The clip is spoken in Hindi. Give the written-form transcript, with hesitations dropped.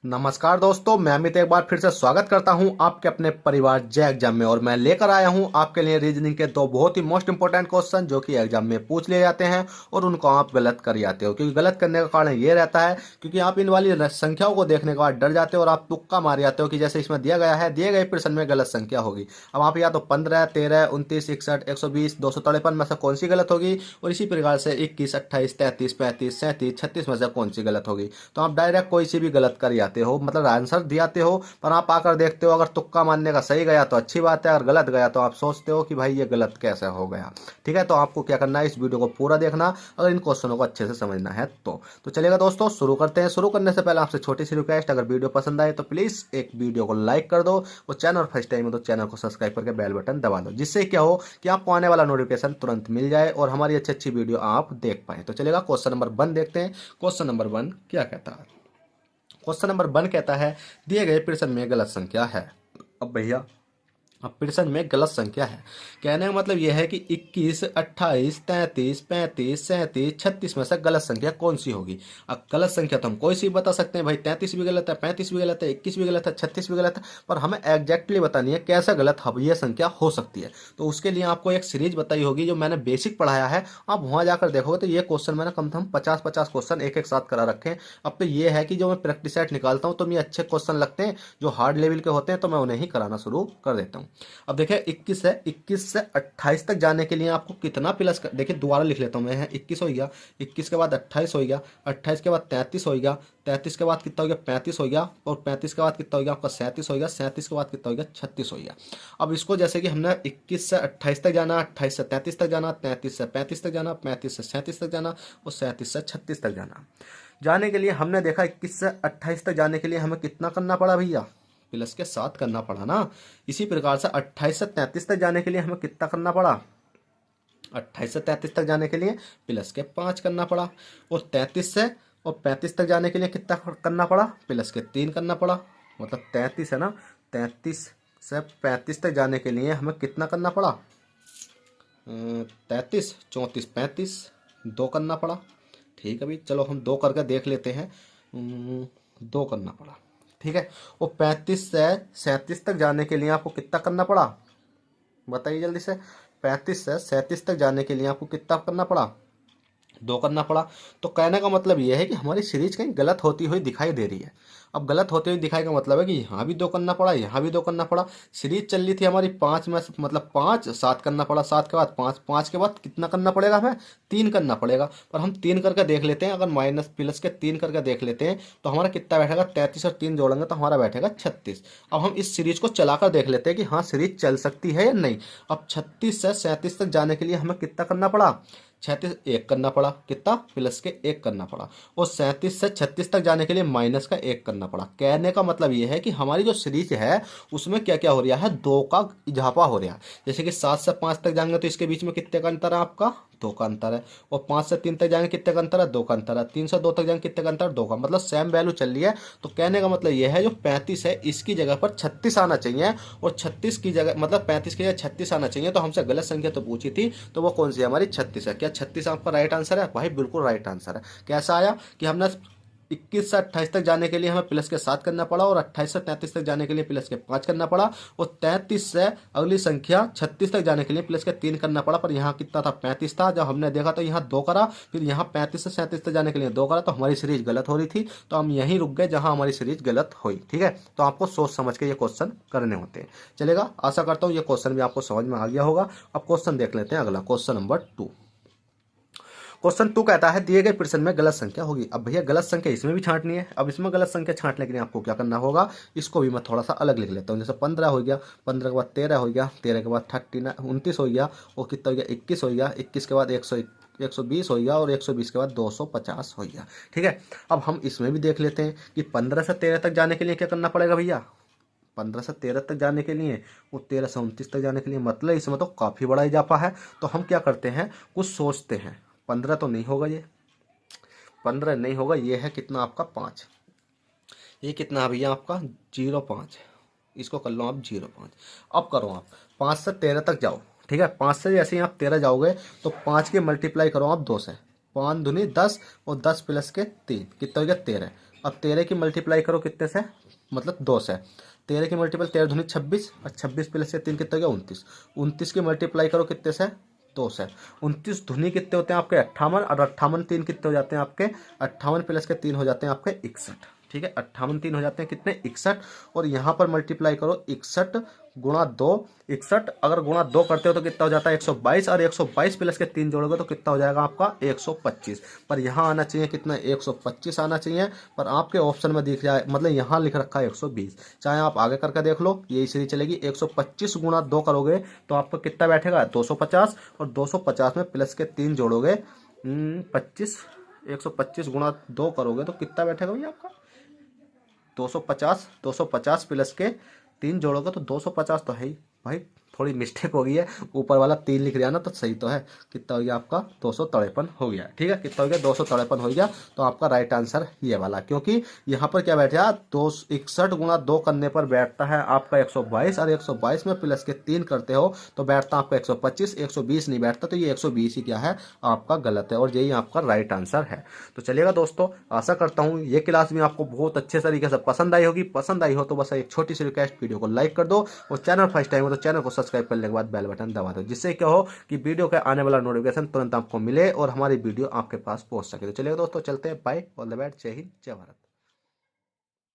नमस्कार दोस्तों, मैं अमित एक बार फिर से स्वागत करता हूं आपके अपने परिवार जय एग्जाम में। और मैं लेकर आया हूं आपके लिए रीजनिंग के दो बहुत ही मोस्ट इंपोर्टेंट क्वेश्चन जो कि एग्जाम में पूछ लिए जाते हैं और उनको आप गलत कर जाते हो। क्योंकि गलत करने का कारण ये रहता है क्योंकि आप इन वाली संख्याओं को देखने के बाद डर जाते हो और आप तुक्का मार जाते हो कि जैसे इसमें दिया गया है, दिए गए प्रश्न में गलत संख्या होगी। अब आप या तो 15, 13, 29, 61, 120, 253 में से कौन सी गलत होगी, और इसी प्रकार से 21, 28, 33, 35, 37, 36 में से कौन सी गलत होगी। तो आप डायरेक्ट कोई सी भी गलत कर जाते हो, मतलब आंसर दियाते हो, पर आप आकर देखते हो अगर तुक्का मारने का सही गया तो अच्छी बात है, अगर गलत गया तो आप सोचते हो कि भाई ये गलत कैसे हो गया। ठीक है, तो आपको क्या करना है, इस वीडियो को पूरा देखना अगर इन क्वेश्चनों को अच्छे से समझना है तो चलेगा दोस्तों, शुरू करते हैं। शुरू करने से पहले आपसे छोटी सी रिक्वेस्ट, अगर वीडियो पसंद आए तो प्लीज एक वीडियो को लाइक कर दो और चैनल फर्स्ट टाइम हो तो चैनल को सब्सक्राइब करके बेल बटन दबा दो, जिससे क्या हो कि आपको आने वाला नोटिफिकेशन तुरंत मिल जाए और हमारी अच्छी अच्छी वीडियो आप देख पाए। तो चलेगा, क्वेश्चन नंबर 1 देखते हैं। क्वेश्चन नंबर 1 क्या कहता है। क्वेश्चन नंबर 1 कहता है दिए गए प्रश्न में गलत संख्या है। अब भैया, अब प्रश्न में गलत संख्या है, कहने का मतलब यह है कि 21, 28, 33, 35, 37, 36 में से गलत संख्या कौन सी होगी। अब गलत संख्या तो हम कोई सी बता सकते हैं भाई, 33 भी गलत है, 35 भी गलत है, 21 भी गलत है, 36 भी गलत है, पर हमें एग्जैक्टली बतानी है कैसे गलत ये संख्या हो सकती है। तो उसके लिए आपको एक सीरीज बताई होगी जो मैंने बेसिक पढ़ाया है। आप वहां जाकर देखोगे तो ये क्वेश्चन मैंने कम से कम 50-50 क्वेश्चन एक एक साथ करा रखे हैं। अब तो ये है कि जो मैं प्रैक्टिस सेट निकालता हूँ तो ये अच्छे क्वेश्चन लगते हैं, जो हार्ड लेवल के होते हैं तो मैं उन्हें ही कराना शुरू कर देता हूँ। अब देखिए 21 है, 21 से 28 तक जाने के लिए आपको कितना प्लस कर, देखिए दोबारा लिख लेता हूँ मैं, 21 हो गया, 21 के बाद 28 हो गया, 28 के बाद 33 हो गया, 33 के बाद कितना हो गया 35 हो गया, और 35 के बाद कितना हो गया आपका 37 हो गया, 37 के बाद कितना हो गया 36 हो गया। अब इसको जैसे कि हमने 21 से 28 तक जाना, 28 से 33 तक जाना, 33 से 35 तक जाना, 35 से 37 तक जाना और 37 से 36 तक जाना। जाने के लिए हमने देखा 21 से 28 तक जाने के लिए हमें कितना करना पड़ा भैया, प्लस के साथ करना पड़ा ना। इसी प्रकार से 28 से 33 तक जाने के लिए हमें कितना करना पड़ा, 28 से 33 तक जाने के लिए प्लस के 5 करना पड़ा, और 33 से और 35 तक जाने के लिए कितना करना पड़ा, प्लस के 3 करना पड़ा। मतलब 33 है ना, 33 से 35 तक जाने के लिए हमें कितना करना पड़ा, 33, 34, 35, 2 करना पड़ा। ठीक है भाई, चलो हम 2 करके देख लेते हैं। 2 करना पड़ा, ठीक है। और 35 से 37 तक जाने के लिए आपको कितना करना पड़ा, बताइए जल्दी से। 35 से 37 तक जाने के लिए आपको कितना करना पड़ा, 2 करना पड़ा। तो कहने का मतलब यह है कि हमारी सीरीज कहीं गलत होती हुई दिखाई दे रही है। अब गलत होते हुए दिखाई का मतलब है कि यहाँ भी 2 करना पड़ा, यहाँ भी 2 करना पड़ा। सीरीज चल रही थी हमारी 5 में, मतलब 5, 7 करना पड़ा, 7 के बाद 5, 5 के बाद कितना करना पड़ेगा हमें, 3 करना पड़ेगा। पर हम 3 करके देख लेते हैं, अगर माइनस प्लस के 3 करके देख लेते हैं तो हमारा कितना बैठेगा, 33 और 3 जोड़ेंगे तो हमारा बैठेगा 36। अब हम इस सीरीज को चलाकर देख लेते हैं कि हाँ सीरीज चल सकती है या नहीं। अब 36 से 37 तक जाने के लिए हमें कितना करना पड़ा, 36 1 करना पड़ा, कितना प्लस के 1 करना पड़ा, और 37 से 36 तक जाने के लिए माइनस का 1 करना पड़ा। कहने का मतलब ये है कि हमारी जो सीरीज है उसमें क्या क्या हो रहा है, 2 का इजाफा हो रहा है। जैसे कि 7 से 5 तक जाएंगे तो इसके बीच में कितने का अंतर है आपका, 2 का अंतर है। और 5 से 3 तक जाएंगे कितने का अंतर है, 2 का अंतर है। 3 से 2 तक जाएंगे कितने का अंतर, 2 का, मतलब सेम वैल्यू चल रही है। तो कहने का मतलब यह है जो 35 है इसकी जगह पर 36 आना चाहिए, और 36 की जगह मतलब 35 की जगह 36 आना चाहिए। तो हमसे गलत संख्या तो पूछी थी, तो वो कौन सी है हमारी 36 है। क्या 36 आपका राइट आंसर है भाई, बिल्कुल राइट आंसर है। कैसा आया कि हमने 21 से 28 तक जाने के लिए हमें प्लस के 7 करना पड़ा, और 28 से 33 तक जाने के लिए प्लस के 5 करना पड़ा, और 33 से अगली संख्या 36 तक जाने के लिए प्लस के 3 करना पड़ा। पर यहाँ कितना था, 35 था। जब हमने देखा तो यहाँ 2 करा, फिर यहाँ 35 से 37 तक जाने के लिए 2 करा, तो हमारी सीरीज गलत हो रही थी। तो हम यहीं रुक गए जहाँ हमारी सीरीज गलत हुई। ठीक है, तो आपको सोच समझ के ये क्वेश्चन करने होते हैं। चलेगा, आशा करता हूँ ये क्वेश्चन भी आपको समझ में आ गया होगा। अब क्वेश्चन देख लेते हैं अगला, क्वेश्चन नंबर 2। क्वेश्चन 2 कहता है दिए गए प्रश्न में गलत संख्या होगी। अब भैया गलत संख्या इसमें भी छांटनी है। अब इसमें गलत संख्या छांटने के लिए आपको क्या करना होगा, इसको भी मैं थोड़ा सा अलग लिख लेता हूँ। जैसे 15 हो गया, 15 के बाद 13 हो गया, 13 के बाद 29 हो गया, और कितना हो गया 21 हो गया, 21 के बाद 120 हो गया, और 120 के बाद 250 हो गया। ठीक है, अब हम इसमें भी देख लेते हैं कि 15 से 13 तक जाने के लिए क्या करना पड़ेगा भैया, 15 से 13 तक जाने के लिए, वो 13 से 29 तक जाने के लिए, मतलब इसमें तो काफ़ी बड़ा इजाफा है। तो हम क्या करते हैं, कुछ सोचते हैं। 15 तो नहीं होगा, ये 15 नहीं होगा, ये है कितना आपका 5, ये कितना है भैया आपका 0.5, इसको कर लो आप 0.5। अब करो आप 5 से 13 तक जाओ। ठीक है, 5 से जैसे ही आप 13 जाओगे तो 5 के मल्टीप्लाई करो आप 2 से, 5 दूनी 10, और 10 प्लस के 3 कितना हो गया 13। अब 13 की मल्टीप्लाई करो कितने से, मतलब 2 से। 13 की मल्टीपल 13 दूनी 26 और 26 प्लस से 3 कितने हो गया 29। 29 की मल्टीप्लाई करो कितने से, 2 से। 29 धुनी कितने होते हैं आपके 58, और 58 3 कितने हो जाते हैं आपके 58 प्लस के 3 हो जाते हैं आपके 61। ठीक है, 58 3 हो जाते हैं कितने 61। और यहाँ पर मल्टीप्लाई करो 61 गुणा 2। 61 अगर गुणा 2 करते हो तो कितना हो जाता है 122, और 122 प्लस के 3 जोड़ोगे तो कितना हो जाएगा आपका 125। पर यहाँ आना चाहिए कितना 125 आना चाहिए, पर आपके ऑप्शन में दिख रहा है, मतलब यहाँ लिख रखा है 120। चाहे आप आगे करके देख लो, यही सीरीज चलेगी। 125 गुणा 2 करोगे तो आपका कितना बैठेगा 250, और 250 में प्लस के 3 जोड़ोगे 25। 125 गुणा 2 करोगे तो कितना बैठेगा भैया आपका 250। 250 प्लस के 3 जोड़ोगे तो 250 तो है ही भाई, थोड़ी मिस्टेक हो गई है, ऊपर वाला 3 लिख दिया ना तो सही तो है। कितना हो गया आपका 253 हो गया। ठीक है, कितना हो गया 253 हो गया। तो आपका राइट आंसर ये वाला, क्योंकि यहाँ पर क्या बैठा 261 गुणा 2 करने पर बैठता है आपका 122, और 122 में प्लस के 3 करते हो तो बैठता आपका 125। 120 नहीं बैठता, तो ये 120 ही क्या है आपका गलत है, और यही आपका राइट आंसर है। तो चलिएगा दोस्तों, आशा करता हूँ ये क्लास भी आपको बहुत अच्छे तरीके से पसंद आई होगी। पसंद आई हो तो बस एक छोटी सी रिक्वेस्ट, वीडियो को लाइक कर दो, और चैनल फर्स्ट टाइम हो तो चैनल को सब्सक्राइब करने के बाद बेल बटन दबा दो, जिससे क्या हो कि वीडियो का आने वाला नोटिफिकेशन तुरंत आपको मिले और हमारी वीडियो आपके पास पहुंच सके। तो चलिए दोस्तों, चलते हैं, बाय, ऑल द बेस्ट, जय हिंद, जय भारत।